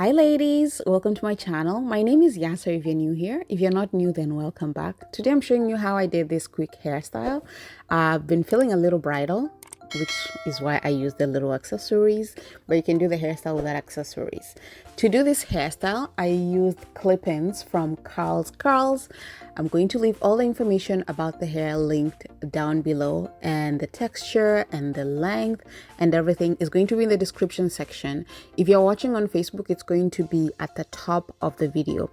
Hi ladies, welcome to my channel. My name is Yasser if you're new here. If you're not new, then welcome back. Today I'm showing you how I did this quick hairstyle. I've been feeling a little bridal, which is why I use the little accessories, but you can do the hairstyle without accessories. To do this hairstyle, I used clip-ins from CurlsCurls. I'm going to leave all the information about the hair linked down below, and the texture and the length and everything is going to be in the description section. If you're watching on Facebook, it's going to be at the top of the video.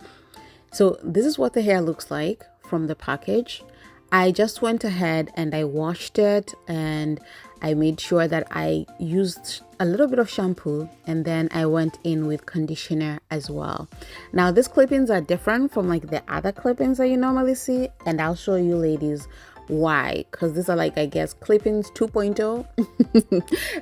So this is what the hair looks like from the package. I just went ahead and I washed it, and I made sure that I used a little bit of shampoo, and then I went in with conditioner as well. Now these clip-ins are different from like the other clip-ins that you normally see, and I'll show you ladies why, because these are like, I guess, clip-ins 2.0,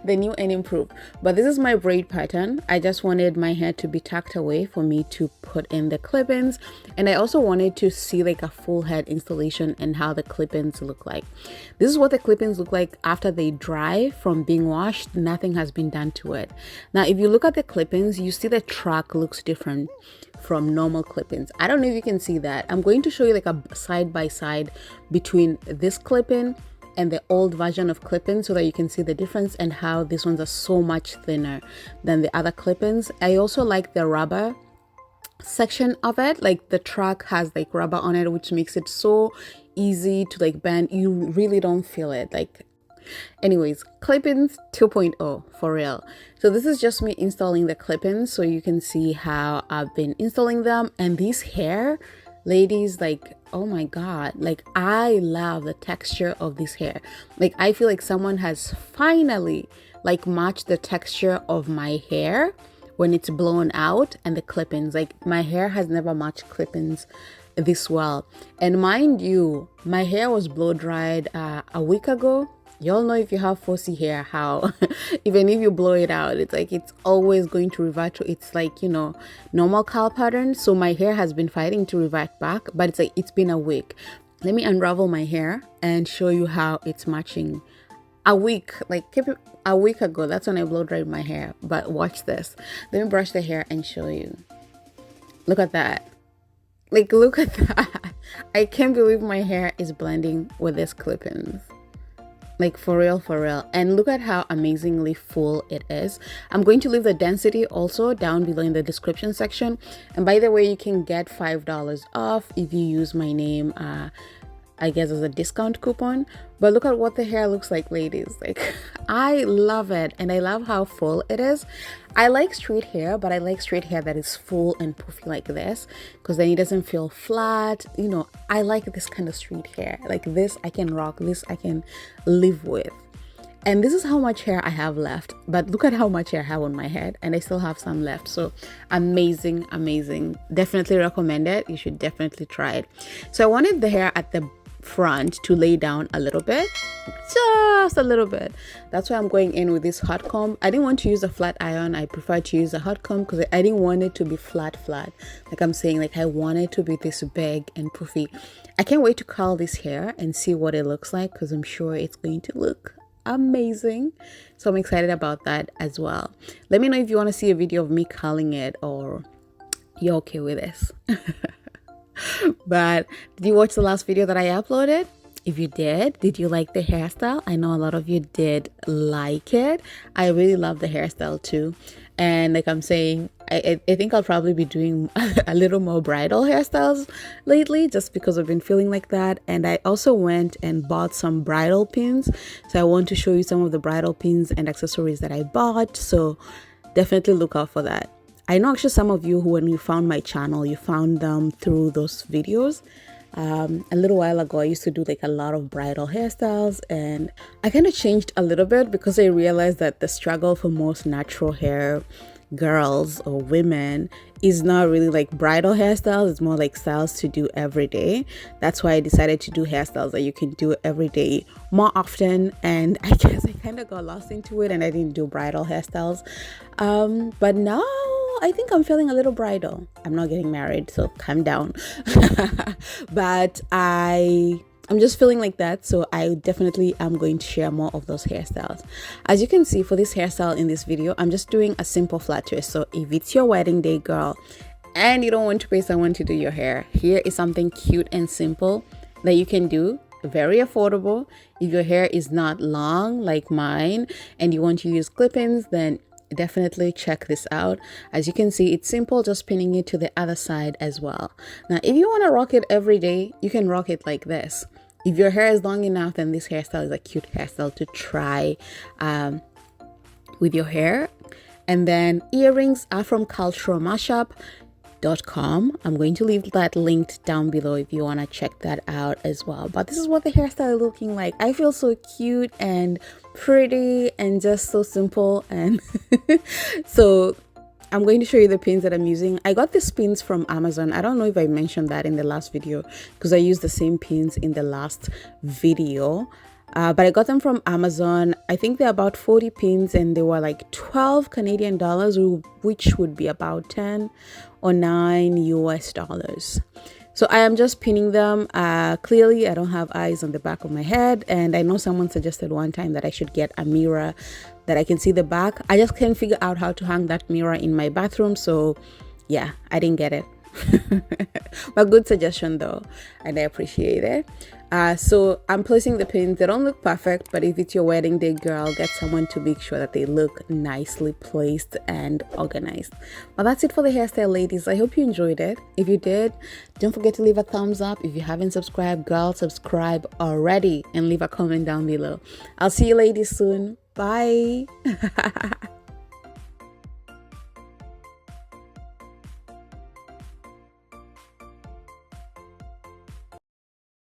the new and improved. But this is my braid pattern. I just wanted my hair to be tucked away for me to put in the clip-ins, and I also wanted to see like a full head installation and how the clip-ins look like. This is what the clip-ins look like after they dry from being washed. Nothing has been done to it. Now if you look at the clip-ins, you see the track looks different from normal clip-ins. I don't know if you can see that. I'm going to show you like a side by side between this clip-in and the old version of clip-in so that you can see the difference and how these ones are so much thinner than the other clip-ins. I also like the rubber section of it. Like the track has like rubber on it, which makes it so easy to like bend. You really don't feel it. Like, anyways, clip-ins 2.0 for real. So this is just me installing the clip-ins so you can see how I've been installing them. And these hair, ladies, like, oh my god, like I love the texture of this hair. Like I feel like someone has finally like matched the texture of my hair when it's blown out and the clip-ins. Like my hair has never matched clip-ins this well. And mind you, my hair was blow dried a week ago. Y'all know if you have 4C hair how even if you blow it out, it's like it's always going to revert to its like, you know, normal curl pattern. So my hair has been fighting to revert back, but it's like it's been a week. Let me unravel my hair and show you how it's matching. A week, like keep it a week ago, that's when I blow dried my hair. But watch this. Let me brush the hair and show you. Look at that. Like look at that. I can't believe my hair is blending with this clip-ins. Like for real, and look at how amazingly full it is. I'm going to leave the density also down below in the description section, and by the way, you can get $5 off if you use my name I guess as a discount coupon. But look at what the hair looks like, ladies. Like I love it, and I love how full it is. I like straight hair, but I like straight hair that is full and poofy like this, because then it doesn't feel flat. You know, I like this kind of straight hair. Like this I can rock, this I can live with. And this is how much hair I have left, but look at how much hair I have on my head, and I still have some left. So amazing, amazing. Definitely recommend it. You should definitely try it. So I wanted the hair at the front to lay down a little bit, just a little bit. That's why I'm going in with this hot comb. I didn't want to use a flat iron. I prefer to use a hot comb because I didn't want it to be flat. Like I'm saying, like I want it to be this big and poofy. I can't wait to curl this hair and see what it looks like, because I'm sure it's going to look amazing. So I'm excited about that as well. Let me know if you want to see a video of me curling it, or you're okay with this. But did you watch the last video that I uploaded? If you did you like the hairstyle? I know a lot of you did like it. I really love the hairstyle too. And like I'm saying, I think I'll probably be doing a little more bridal hairstyles lately, just because I've been feeling like that. And I also went and bought some bridal pins. So I want to show you some of the bridal pins and accessories that I bought. So definitely look out for that. I know actually some of you who, when you found my channel, you found them through those videos. A little while ago, I used to do like a lot of bridal hairstyles, and I kind of changed a little bit because I realized that the struggle for most natural hair girls or women is not really like bridal hairstyles. It's more like styles to do every day. That's why I decided to do hairstyles that you can do every day more often. And I guess I kind of got lost into it and I didn't do bridal hairstyles. But now I think I'm feeling a little bridal. I'm not getting married, so calm down. But I I'm just feeling like that, so I definitely am going to share more of those hairstyles. As you can see, for this hairstyle in this video, I'm just doing a simple flat twist. So if it's your wedding day, girl, and you don't want to pay someone to do your hair, here is something cute and simple that you can do, very affordable. If your hair is not long like mine and you want to use clip-ins, then definitely check this out. As you can see, it's simple, just pinning it to the other side as well. Now if you want to rock it every day, you can rock it like this. If your hair is long enough, then this hairstyle is a cute hairstyle to try with your hair. And then earrings are from CurlsCurls.com. I'm going to leave that linked down below if you want to check that out as well. But this is what the hairstyle is looking like. I feel so cute and pretty and just so simple. And so I'm going to show you the pins that I'm using. I got these pins from Amazon. I don't know if I mentioned that in the last video because I used the same pins in the last video. But I got them from Amazon. I think they're about 40 pins and they were like 12 Canadian dollars, which would be about 10 or 9 US dollars. So I am just pinning them. Clearly, I don't have eyes on the back of my head. And I know someone suggested one time that I should get a mirror that I can see the back. I just can't figure out how to hang that mirror in my bathroom. So yeah, I didn't get it. But good suggestion though, and I appreciate it. So I'm placing the pins. They don't look perfect, but if it's your wedding day, girl, get someone to make sure that they look nicely placed and organized. Well, that's it for the hairstyle, ladies. I hope you enjoyed it. If you did, don't forget to leave a thumbs up. If you haven't subscribed, girl, subscribe already and leave a comment down below. I'll see you ladies soon. Bye.